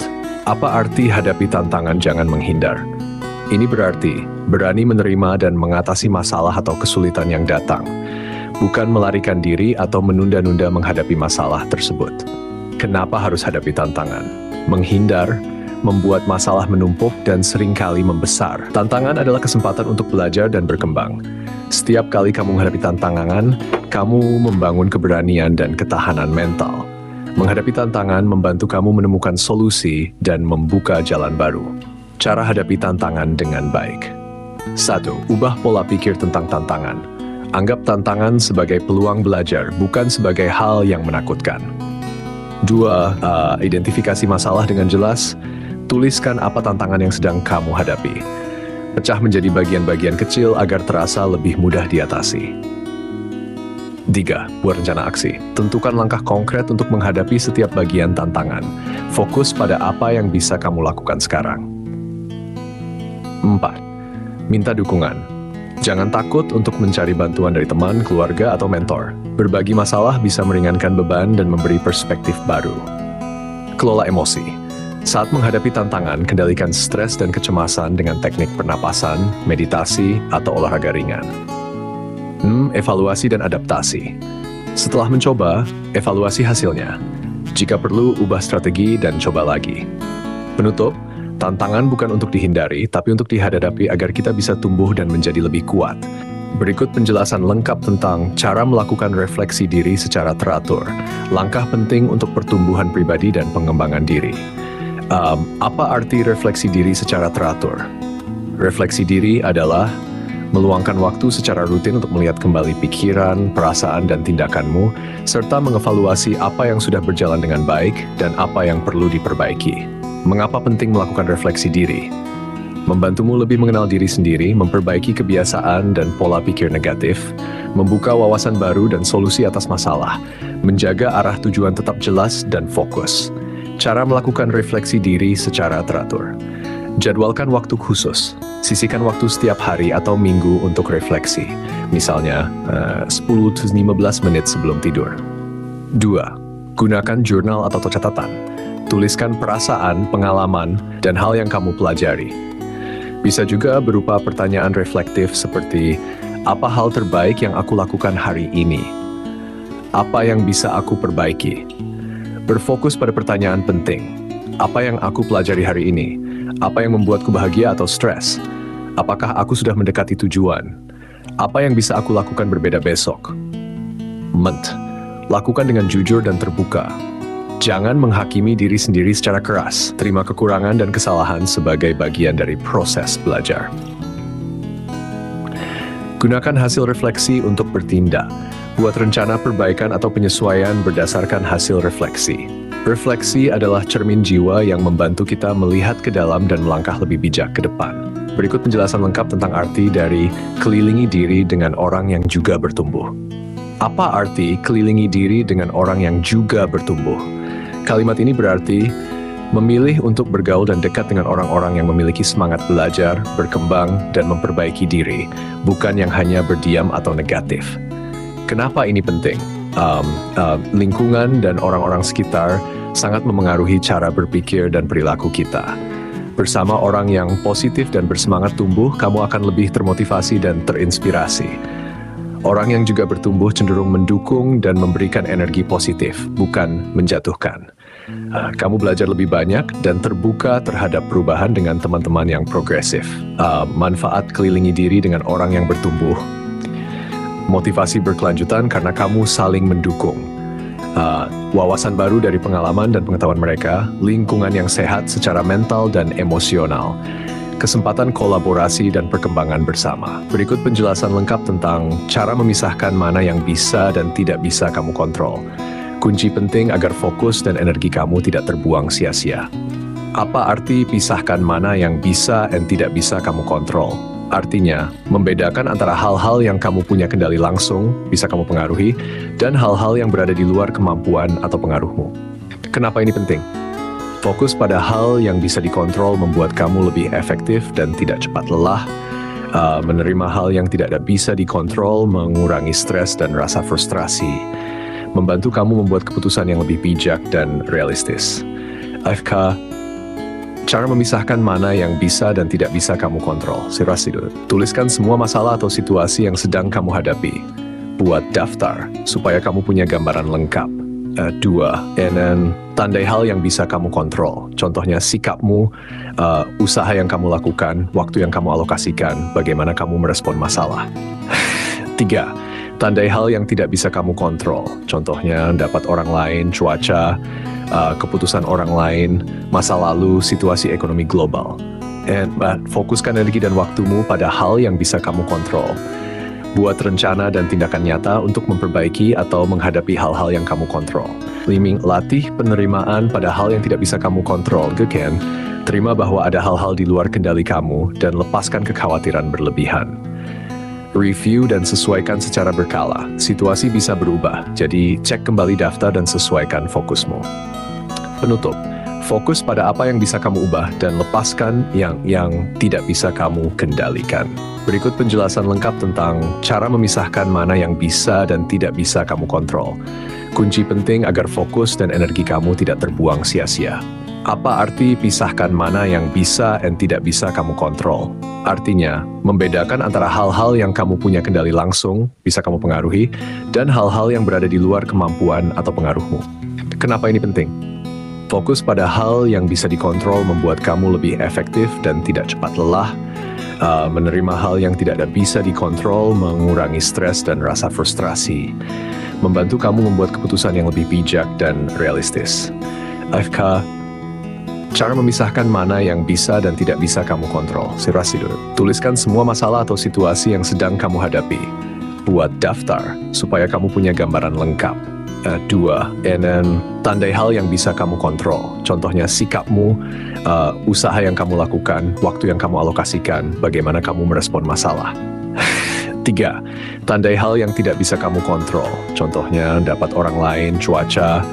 Apa arti hadapi tantangan, jangan menghindar? Ini berarti berani menerima dan mengatasi masalah atau kesulitan yang datang, bukan melarikan diri atau menunda-nunda menghadapi masalah tersebut. Kenapa harus hadapi tantangan? Menghindar membuat masalah menumpuk dan seringkali membesar. Tantangan adalah kesempatan untuk belajar dan berkembang. Setiap kali kamu menghadapi tantangan, kamu membangun keberanian dan ketahanan mental. Menghadapi tantangan membantu kamu menemukan solusi dan membuka jalan baru. Cara hadapi tantangan dengan baik. 1. Ubah pola pikir tentang tantangan. Anggap tantangan sebagai peluang belajar, bukan sebagai hal yang menakutkan. 2. Identifikasi masalah dengan jelas. Tuliskan apa tantangan yang sedang kamu hadapi. Pecah menjadi bagian-bagian kecil agar terasa lebih mudah diatasi. 3. Buat rencana aksi. Tentukan langkah konkret untuk menghadapi setiap bagian tantangan. Fokus pada apa yang bisa kamu lakukan sekarang. 4. Minta dukungan. Jangan takut untuk mencari bantuan dari teman, keluarga, atau mentor. Berbagi masalah bisa meringankan beban dan memberi perspektif baru. Kelola emosi. Saat menghadapi tantangan, kendalikan stres dan kecemasan dengan teknik pernapasan, meditasi, atau olahraga ringan. Evaluasi dan adaptasi. Setelah mencoba, evaluasi hasilnya. Jika perlu, ubah strategi dan coba lagi. Penutup, tantangan bukan untuk dihindari, tapi untuk dihadapi agar kita bisa tumbuh dan menjadi lebih kuat. Berikut penjelasan lengkap tentang cara melakukan refleksi diri secara teratur. Langkah penting untuk pertumbuhan pribadi dan pengembangan diri. Apa arti refleksi diri secara teratur? Refleksi diri adalah meluangkan waktu secara rutin untuk melihat kembali pikiran, perasaan, dan tindakanmu, serta mengevaluasi apa yang sudah berjalan dengan baik dan apa yang perlu diperbaiki. Mengapa penting melakukan refleksi diri? Membantumu lebih mengenal diri sendiri, memperbaiki kebiasaan dan pola pikir negatif, membuka wawasan baru dan solusi atas masalah, menjaga arah tujuan tetap jelas dan fokus. Cara melakukan refleksi diri secara teratur. Jadwalkan waktu khusus. Sisihkan waktu setiap hari atau minggu untuk refleksi. Misalnya, 10-15 menit sebelum tidur. 2. Gunakan jurnal atau catatan. Tuliskan perasaan, pengalaman, dan hal yang kamu pelajari. Bisa juga berupa pertanyaan reflektif seperti, Apa hal terbaik yang aku lakukan hari ini? Apa yang bisa aku perbaiki? Berfokus pada pertanyaan penting. Apa yang aku pelajari hari ini? Apa yang membuatku bahagia atau stres? Apakah aku sudah mendekati tujuan? Apa yang bisa aku lakukan berbeda besok? Lakukan dengan jujur dan terbuka. Jangan menghakimi diri sendiri secara keras. Terima kekurangan dan kesalahan sebagai bagian dari proses belajar. Gunakan hasil refleksi untuk bertindak. Buat rencana perbaikan atau penyesuaian berdasarkan hasil refleksi. Refleksi adalah cermin jiwa yang membantu kita melihat ke dalam dan melangkah lebih bijak ke depan. Berikut penjelasan lengkap tentang arti dari kelilingi diri dengan orang yang juga bertumbuh. Apa arti kelilingi diri dengan orang yang juga bertumbuh? Kalimat ini berarti memilih untuk bergaul dan dekat dengan orang-orang yang memiliki semangat belajar, berkembang, dan memperbaiki diri, bukan yang hanya berdiam atau negatif. Kenapa ini penting? Lingkungan dan orang-orang sekitar sangat memengaruhi cara berpikir dan perilaku kita. Bersama orang yang positif dan bersemangat tumbuh, kamu akan lebih termotivasi dan terinspirasi. Orang yang juga bertumbuh cenderung mendukung dan memberikan energi positif, bukan menjatuhkan. Kamu belajar lebih banyak dan terbuka terhadap perubahan dengan teman-teman yang progresif. Manfaat kelilingi diri dengan orang yang bertumbuh. Motivasi berkelanjutan karena kamu saling mendukung. Wawasan baru dari pengalaman dan pengetahuan mereka, lingkungan yang sehat secara mental dan emosional, kesempatan kolaborasi dan perkembangan bersama. Berikut penjelasan lengkap tentang cara memisahkan mana yang bisa dan tidak bisa kamu kontrol. Kunci penting agar fokus dan energi kamu tidak terbuang sia-sia. Apa arti pisahkan mana yang bisa dan tidak bisa kamu kontrol? Artinya, membedakan antara hal-hal yang kamu punya kendali langsung, bisa kamu pengaruhi, dan hal-hal yang berada di luar kemampuan atau pengaruhmu. Kenapa ini penting? Fokus pada hal yang bisa dikontrol membuat kamu lebih efektif dan tidak cepat lelah. Menerima hal yang tidak bisa dikontrol mengurangi stres dan rasa frustrasi. Membantu kamu membuat keputusan yang lebih bijak dan realistis. AFK, cara memisahkan mana yang bisa dan tidak bisa kamu kontrol. Tuliskan semua masalah atau situasi yang sedang kamu hadapi. Buat daftar, supaya kamu punya gambaran lengkap. 2. Tandai hal yang bisa kamu kontrol. Contohnya sikapmu, usaha yang kamu lakukan, waktu yang kamu alokasikan, bagaimana kamu merespon masalah. 3. Tandai hal yang tidak bisa kamu kontrol. Contohnya dapat orang lain, cuaca, keputusan orang lain, masa lalu, situasi ekonomi global. Fokuskan energi dan waktumu pada hal yang bisa kamu kontrol. Buat rencana dan tindakan nyata untuk memperbaiki atau menghadapi hal-hal yang kamu kontrol. Latih penerimaan pada hal yang tidak bisa kamu kontrol. Terima bahwa ada hal-hal di luar kendali kamu dan lepaskan kekhawatiran berlebihan. Review dan sesuaikan secara berkala. Situasi bisa berubah, jadi cek kembali daftar dan sesuaikan fokusmu. Penutup, fokus pada apa yang bisa kamu ubah dan lepaskan yang tidak bisa kamu kendalikan. Berikut penjelasan lengkap tentang cara memisahkan mana yang bisa dan tidak bisa kamu kontrol. Kunci penting agar fokus dan energi kamu tidak terbuang sia-sia. Apa arti pisahkan mana yang bisa dan tidak bisa kamu kontrol? Artinya, membedakan antara hal-hal yang kamu punya kendali langsung, bisa kamu pengaruhi, dan hal-hal yang berada di luar kemampuan atau pengaruhmu. Kenapa ini penting? Fokus pada hal yang bisa dikontrol membuat kamu lebih efektif dan tidak cepat lelah. Menerima hal yang tidak bisa dikontrol mengurangi stres dan rasa frustrasi. Membantu kamu membuat keputusan yang lebih bijak dan realistis. AFK, cara memisahkan mana yang bisa dan tidak bisa kamu kontrol. Tuliskan semua masalah atau situasi yang sedang kamu hadapi. Buat daftar, supaya kamu punya gambaran lengkap. 2. Tandai hal yang bisa kamu kontrol. Contohnya sikapmu, usaha yang kamu lakukan, waktu yang kamu alokasikan, bagaimana kamu merespon masalah. 3. Tandai hal yang tidak bisa kamu kontrol. Contohnya dapat orang lain, cuaca,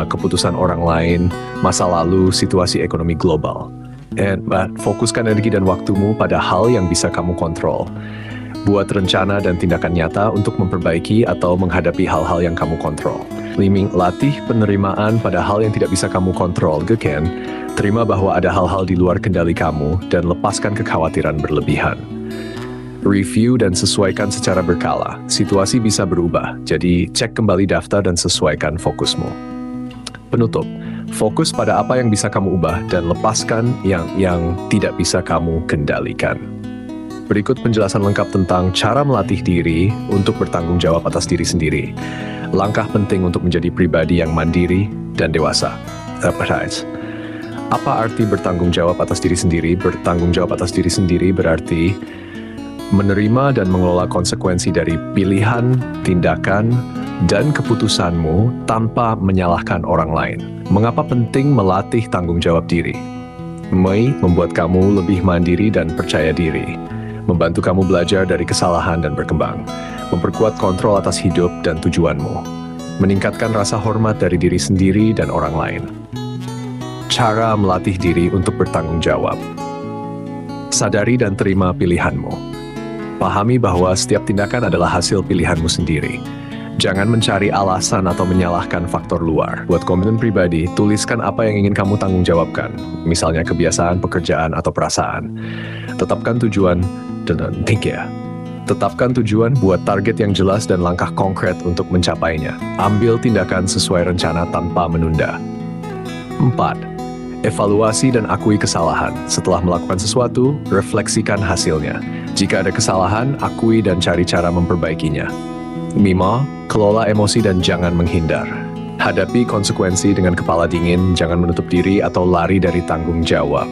keputusan orang lain, masa lalu, situasi ekonomi global. Fokuskan energi dan waktumu pada hal yang bisa kamu kontrol. Buat rencana dan tindakan nyata untuk memperbaiki atau menghadapi hal-hal yang kamu kontrol. Latih penerimaan pada hal yang tidak bisa kamu kontrol. Terima bahwa ada hal-hal di luar kendali kamu dan lepaskan kekhawatiran berlebihan. Review dan sesuaikan secara berkala. Situasi bisa berubah, jadi cek kembali daftar dan sesuaikan fokusmu. Penutup, fokus pada apa yang bisa kamu ubah dan lepaskan yang tidak bisa kamu kendalikan. Berikut penjelasan lengkap tentang cara melatih diri untuk bertanggung jawab atas diri sendiri. Langkah penting untuk menjadi pribadi yang mandiri dan dewasa. Apa arti bertanggung jawab atas diri sendiri? Bertanggung jawab atas diri sendiri berarti menerima dan mengelola konsekuensi dari pilihan, tindakan, dan keputusanmu tanpa menyalahkan orang lain. Mengapa penting melatih tanggung jawab diri? Membuat kamu lebih mandiri dan percaya diri, membantu kamu belajar dari kesalahan dan berkembang, memperkuat kontrol atas hidup dan tujuanmu, meningkatkan rasa hormat dari diri sendiri dan orang lain. Cara melatih diri untuk bertanggung jawab. Sadari dan terima pilihanmu. Pahami bahwa setiap tindakan adalah hasil pilihanmu sendiri. Jangan mencari alasan atau menyalahkan faktor luar. Buat komitmen pribadi, tuliskan apa yang ingin kamu tanggung jawabkan. Misalnya kebiasaan, pekerjaan, atau perasaan. Tetapkan tujuan, Tetapkan tujuan, buat target yang jelas dan langkah konkret untuk mencapainya. Ambil tindakan sesuai rencana tanpa menunda. 4. Evaluasi dan akui kesalahan. Setelah melakukan sesuatu, refleksikan hasilnya. Jika ada kesalahan, akui dan cari cara memperbaikinya. 5. Kelola emosi dan jangan menghindar. Hadapi konsekuensi dengan kepala dingin, jangan menutup diri atau lari dari tanggung jawab.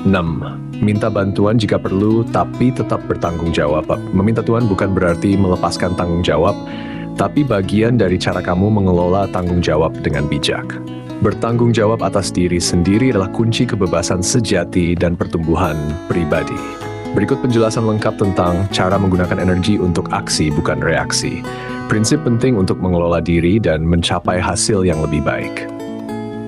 6. Minta bantuan jika perlu, tapi tetap bertanggung jawab. Meminta Tuhan bukan berarti melepaskan tanggung jawab, tapi bagian dari cara kamu mengelola tanggung jawab dengan bijak. Bertanggung jawab atas diri sendiri adalah kunci kebebasan sejati dan pertumbuhan pribadi. Berikut penjelasan lengkap tentang cara menggunakan energi untuk aksi bukan reaksi. Prinsip penting untuk mengelola diri dan mencapai hasil yang lebih baik.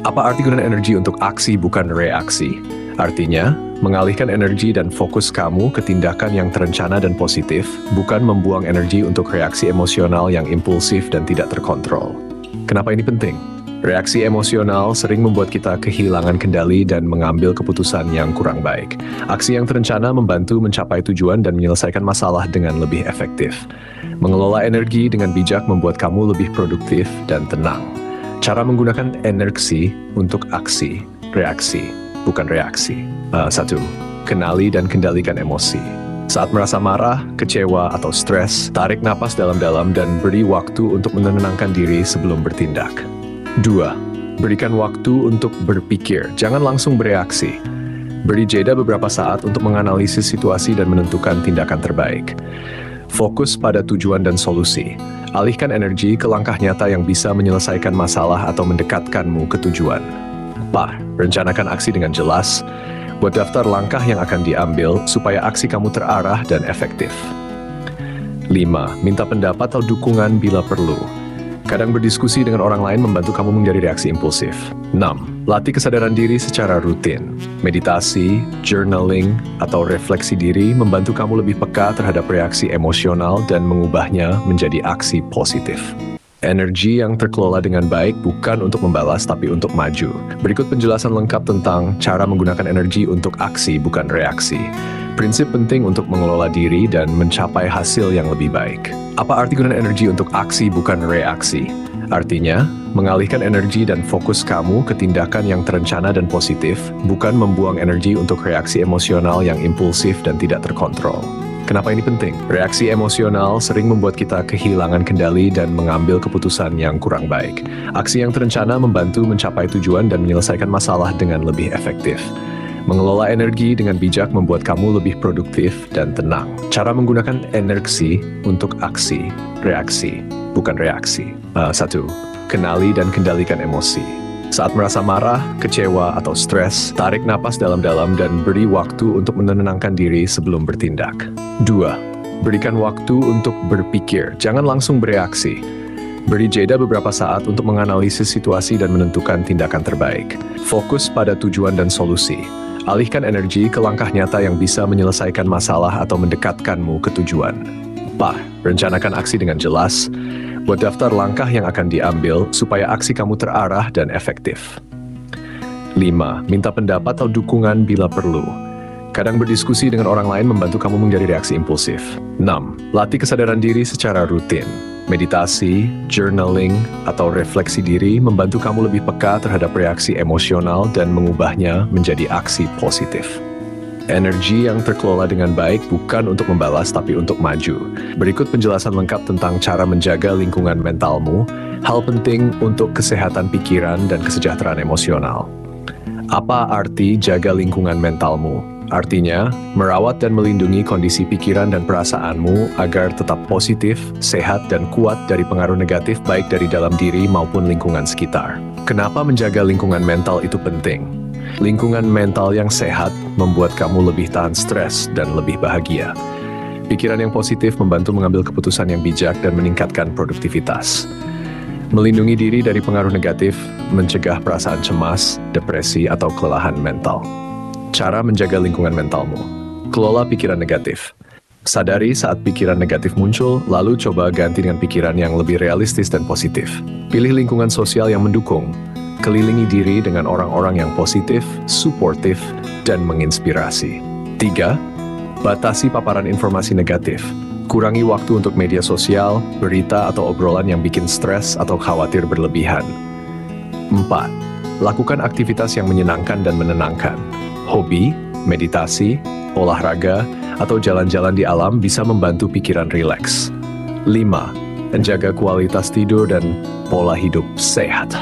Apa arti gunakan energi untuk aksi bukan reaksi? Artinya, mengalihkan energi dan fokus kamu ke tindakan yang terencana dan positif, bukan membuang energi untuk reaksi emosional yang impulsif dan tidak terkontrol. Kenapa ini penting? Reaksi emosional sering membuat kita kehilangan kendali dan mengambil keputusan yang kurang baik. Aksi yang terencana membantu mencapai tujuan dan menyelesaikan masalah dengan lebih efektif. Mengelola energi dengan bijak membuat kamu lebih produktif dan tenang. Cara menggunakan energi untuk aksi, reaksi, bukan reaksi. 1. Kenali dan kendalikan emosi. Saat merasa marah, kecewa, atau stres, tarik napas dalam-dalam dan beri waktu untuk menenangkan diri sebelum bertindak. 2. Berikan waktu untuk berpikir, jangan langsung bereaksi. Beri jeda beberapa saat untuk menganalisis situasi dan menentukan tindakan terbaik. Fokus pada tujuan dan solusi. Alihkan energi ke langkah nyata yang bisa menyelesaikan masalah atau mendekatkanmu ke tujuan. 4. Rencanakan aksi dengan jelas. Buat daftar langkah yang akan diambil supaya aksi kamu terarah dan efektif. 5. Minta pendapat atau dukungan bila perlu. Kadang berdiskusi dengan orang lain membantu kamu menghindari reaksi impulsif. 6. Latih kesadaran diri secara rutin. Meditasi, journaling, atau refleksi diri membantu kamu lebih peka terhadap reaksi emosional dan mengubahnya menjadi aksi positif. Energi yang terkelola dengan baik bukan untuk membalas tapi untuk maju. Berikut penjelasan lengkap tentang cara menggunakan energi untuk aksi bukan reaksi. Prinsip penting untuk mengelola diri dan mencapai hasil yang lebih baik. Apa arti gunakan energi untuk aksi bukan reaksi? Artinya, mengalihkan energi dan fokus kamu ke tindakan yang terencana dan positif, bukan membuang energi untuk reaksi emosional yang impulsif dan tidak terkontrol. Kenapa ini penting? Reaksi emosional sering membuat kita kehilangan kendali dan mengambil keputusan yang kurang baik. Aksi yang terencana membantu mencapai tujuan dan menyelesaikan masalah dengan lebih efektif. Mengelola energi dengan bijak membuat kamu lebih produktif dan tenang. Cara menggunakan energi untuk aksi, reaksi, bukan reaksi. 1. Kenali dan kendalikan emosi. Saat merasa marah, kecewa, atau stres, tarik napas dalam-dalam dan beri waktu untuk menenangkan diri sebelum bertindak. 2. Berikan waktu untuk berpikir, jangan langsung bereaksi. Beri jeda beberapa saat untuk menganalisis situasi dan menentukan tindakan terbaik. Fokus pada tujuan dan solusi. Alihkan energi ke langkah nyata yang bisa menyelesaikan masalah atau mendekatkanmu ke tujuan. 4. Rencanakan aksi dengan jelas. Buat daftar langkah yang akan diambil supaya aksi kamu terarah dan efektif. 5. Minta pendapat atau dukungan bila perlu. Kadang berdiskusi dengan orang lain membantu kamu menghindari reaksi impulsif. 6. Latih kesadaran diri secara rutin. Meditasi, journaling, atau refleksi diri membantu kamu lebih peka terhadap reaksi emosional dan mengubahnya menjadi aksi positif. Energi yang terkelola dengan baik bukan untuk membalas tapi untuk maju. Berikut penjelasan lengkap tentang cara menjaga lingkungan mentalmu, hal penting untuk kesehatan pikiran dan kesejahteraan emosional. Apa arti jaga lingkungan mentalmu? Artinya, merawat dan melindungi kondisi pikiran dan perasaanmu agar tetap positif, sehat, dan kuat dari pengaruh negatif baik dari dalam diri maupun lingkungan sekitar. Kenapa menjaga lingkungan mental itu penting? Lingkungan mental yang sehat membuat kamu lebih tahan stres dan lebih bahagia. Pikiran yang positif membantu mengambil keputusan yang bijak dan meningkatkan produktivitas. Melindungi diri dari pengaruh negatif, mencegah perasaan cemas, depresi, atau kelelahan mental. Cara menjaga lingkungan mentalmu. Kelola pikiran negatif. Sadari saat pikiran negatif muncul, lalu coba ganti dengan pikiran yang lebih realistis dan positif. Pilih lingkungan sosial yang mendukung. Kelilingi diri dengan orang-orang yang positif, suportif, dan menginspirasi. 3. Batasi paparan informasi negatif. Kurangi waktu untuk media sosial, berita, atau obrolan yang bikin stres atau khawatir berlebihan. 4. Lakukan aktivitas yang menyenangkan dan menenangkan. Hobi, meditasi, olahraga, atau jalan-jalan di alam bisa membantu pikiran rileks. 5. Menjaga kualitas tidur dan pola hidup sehat.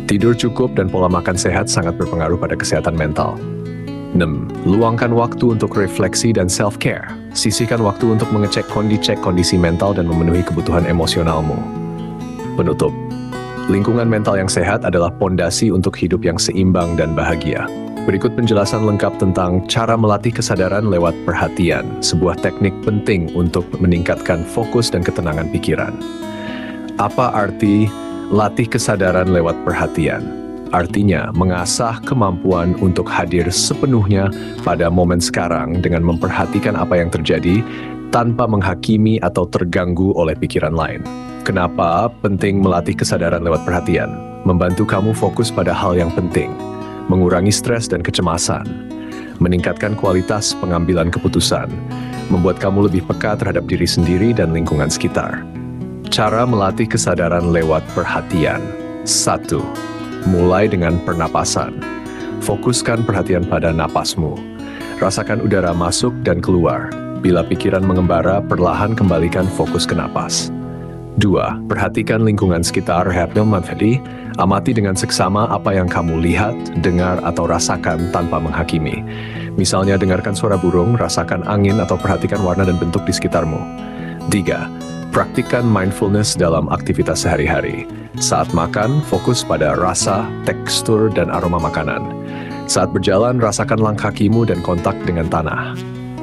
Tidur cukup dan pola makan sehat sangat berpengaruh pada kesehatan mental. 6. Luangkan waktu untuk refleksi dan self-care. Sisihkan waktu untuk mengecek kondisi mental dan memenuhi kebutuhan emosionalmu. Penutup. Lingkungan mental yang sehat adalah pondasi untuk hidup yang seimbang dan bahagia. Berikut penjelasan lengkap tentang cara melatih kesadaran lewat perhatian, sebuah teknik penting untuk meningkatkan fokus dan ketenangan pikiran. Apa arti latih kesadaran lewat perhatian? Artinya, mengasah kemampuan untuk hadir sepenuhnya pada momen sekarang dengan memperhatikan apa yang terjadi tanpa menghakimi atau terganggu oleh pikiran lain. Kenapa penting melatih kesadaran lewat perhatian? Membantu kamu fokus pada hal yang penting, mengurangi stres dan kecemasan, meningkatkan kualitas pengambilan keputusan, membuat kamu lebih peka terhadap diri sendiri dan lingkungan sekitar. Cara melatih kesadaran lewat perhatian. 1. Mulai dengan pernapasan. Fokuskan perhatian pada napasmu. Rasakan udara masuk dan keluar. Bila pikiran mengembara, perlahan kembalikan fokus ke napas. 2. Perhatikan lingkungan sekitar. Amati dengan seksama apa yang kamu lihat, dengar, atau rasakan tanpa menghakimi. Misalnya, dengarkan suara burung, rasakan angin, atau perhatikan warna dan bentuk di sekitarmu. 3. Praktikkan mindfulness dalam aktivitas sehari-hari. Saat makan, fokus pada rasa, tekstur, dan aroma makanan. Saat berjalan, rasakan langkah kakimu dan kontak dengan tanah.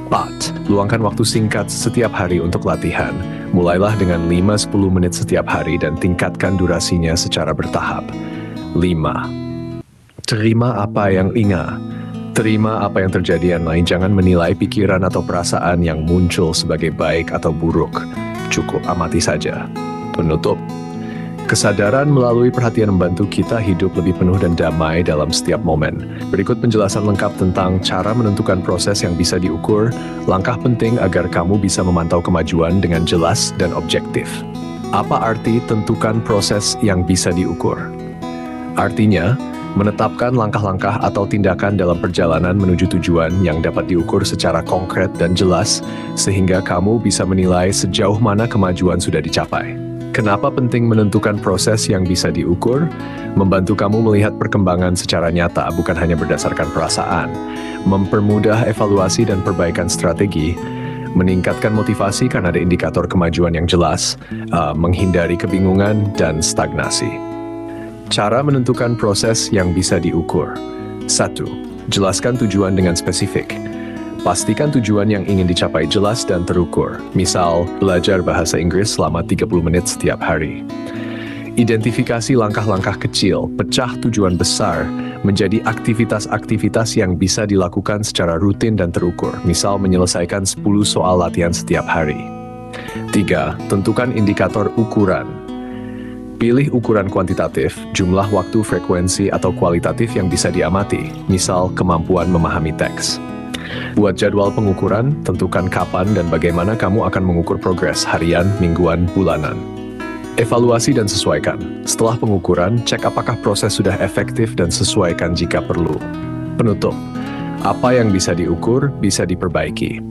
4. Luangkan waktu singkat setiap hari untuk latihan. Mulailah dengan 5-10 menit setiap hari dan tingkatkan durasinya secara bertahap. 5. Terima apa yang ingat. Terima apa yang terjadi dan jangan menilai pikiran atau perasaan yang muncul sebagai baik atau buruk. Cukup amati saja. Penutup. Kesadaran melalui perhatian membantu kita hidup lebih penuh dan damai dalam setiap momen. Berikut penjelasan lengkap tentang cara menentukan proses yang bisa diukur, langkah penting agar kamu bisa memantau kemajuan dengan jelas dan objektif. Apa arti tentukan proses yang bisa diukur? Artinya, menetapkan langkah-langkah atau tindakan dalam perjalanan menuju tujuan yang dapat diukur secara konkret dan jelas, sehingga kamu bisa menilai sejauh mana kemajuan sudah dicapai. Kenapa penting menentukan proses yang bisa diukur? Membantu kamu melihat perkembangan secara nyata, bukan hanya berdasarkan perasaan. Mempermudah evaluasi dan perbaikan strategi, meningkatkan motivasi karena ada indikator kemajuan yang jelas, menghindari kebingungan dan stagnasi. Cara menentukan proses yang bisa diukur. 1. Jelaskan tujuan dengan spesifik. Pastikan tujuan yang ingin dicapai jelas dan terukur. Misal, belajar bahasa Inggris selama 30 menit setiap hari. Identifikasi langkah-langkah kecil, pecah tujuan besar, menjadi aktivitas-aktivitas yang bisa dilakukan secara rutin dan terukur. Misal, menyelesaikan 10 soal latihan setiap hari. 3. Tentukan indikator ukuran. Pilih ukuran kuantitatif, jumlah waktu, frekuensi, atau kualitatif yang bisa diamati. Misal, kemampuan memahami teks. Buat jadwal pengukuran, tentukan kapan dan bagaimana kamu akan mengukur progres harian, mingguan, bulanan. Evaluasi dan sesuaikan. Setelah pengukuran, cek apakah proses sudah efektif dan sesuaikan jika perlu. Penutup. Apa yang bisa diukur, bisa diperbaiki.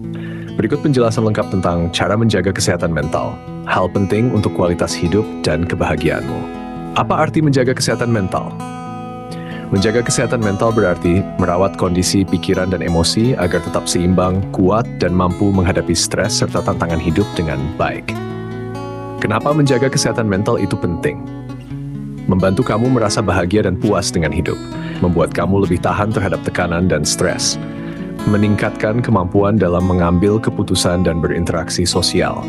Berikut penjelasan lengkap tentang cara menjaga kesehatan mental. Hal penting untuk kualitas hidup dan kebahagiaanmu. Apa arti menjaga kesehatan mental? Menjaga kesehatan mental berarti merawat kondisi pikiran dan emosi agar tetap seimbang, kuat, dan mampu menghadapi stres serta tantangan hidup dengan baik. Kenapa menjaga kesehatan mental itu penting? Membantu kamu merasa bahagia dan puas dengan hidup, membuat kamu lebih tahan terhadap tekanan dan stres, meningkatkan kemampuan dalam mengambil keputusan dan berinteraksi sosial,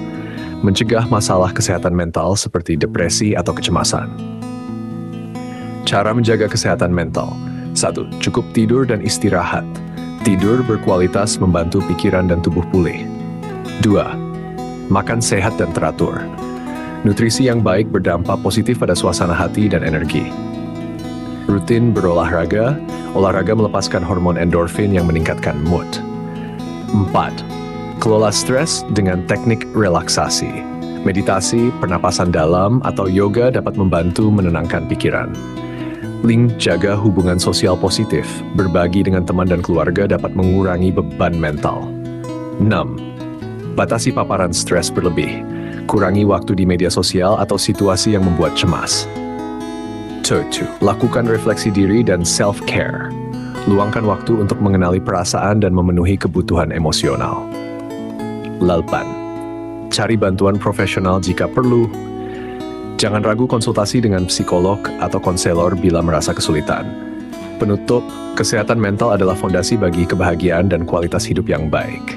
mencegah masalah kesehatan mental seperti depresi atau kecemasan. Cara menjaga kesehatan mental. 1. Cukup tidur dan istirahat. Tidur berkualitas membantu pikiran dan tubuh pulih. 2. Makan sehat dan teratur. Nutrisi yang baik berdampak positif pada suasana hati dan energi. Rutin berolahraga. Olahraga melepaskan hormon endorfin yang meningkatkan mood. 4. Kelola stres dengan teknik relaksasi. Meditasi, pernapasan dalam, atau yoga dapat membantu menenangkan pikiran. 5. Jaga hubungan sosial positif. Berbagi dengan teman dan keluarga dapat mengurangi beban mental. 6. Batasi paparan stres berlebih. Kurangi waktu di media sosial atau situasi yang membuat cemas. 7. Lakukan refleksi diri dan self-care. Luangkan waktu untuk mengenali perasaan dan memenuhi kebutuhan emosional. 8. Cari bantuan profesional jika perlu. Jangan ragu konsultasi dengan psikolog atau konselor bila merasa kesulitan. Penutup, kesehatan mental adalah fondasi bagi kebahagiaan dan kualitas hidup yang baik.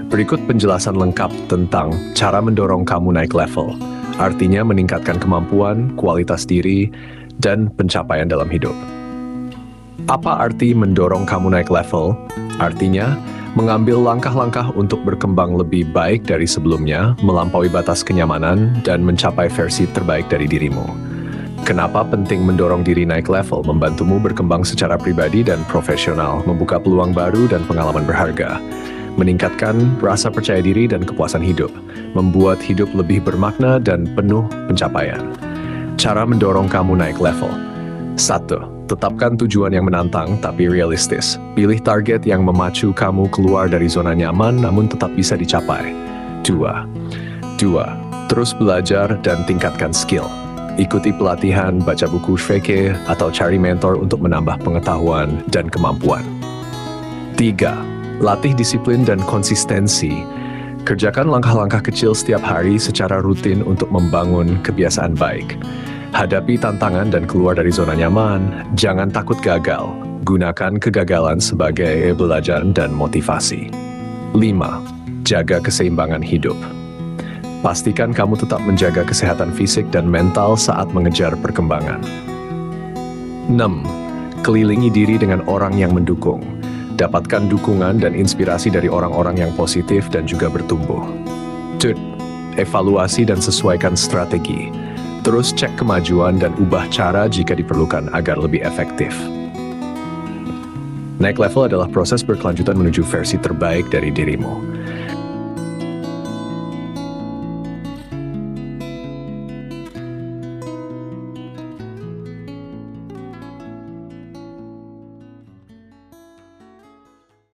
Berikut penjelasan lengkap tentang cara mendorong kamu naik level. Artinya meningkatkan kemampuan, kualitas diri, dan pencapaian dalam hidup. Apa arti mendorong kamu naik level? Artinya, mengambil langkah-langkah untuk berkembang lebih baik dari sebelumnya, melampaui batas kenyamanan, dan mencapai versi terbaik dari dirimu. Kenapa penting mendorong diri naik level? Membantumu berkembang secara pribadi dan profesional, membuka peluang baru dan pengalaman berharga, meningkatkan rasa percaya diri dan kepuasan hidup, membuat hidup lebih bermakna dan penuh pencapaian. Cara mendorong kamu naik level. 1. Tetapkan tujuan yang menantang tapi realistis. Pilih target yang memacu kamu keluar dari zona nyaman namun tetap bisa dicapai. 2. Terus belajar dan tingkatkan skill. Ikuti pelatihan, baca buku fikih, atau cari mentor untuk menambah pengetahuan dan kemampuan. 3. Latih disiplin dan konsistensi. Kerjakan langkah-langkah kecil setiap hari secara rutin untuk membangun kebiasaan baik. Hadapi tantangan dan keluar dari zona nyaman. Jangan takut gagal. Gunakan kegagalan sebagai belajar dan motivasi. 5. Jaga keseimbangan hidup. Pastikan kamu tetap menjaga kesehatan fisik dan mental saat mengejar perkembangan. 6. Kelilingi diri dengan orang yang mendukung. Dapatkan dukungan dan inspirasi dari orang-orang yang positif dan juga bertumbuh. 7. Evaluasi dan sesuaikan strategi. Terus cek kemajuan dan ubah cara jika diperlukan agar lebih efektif. Naik level adalah proses berkelanjutan menuju versi terbaik dari dirimu.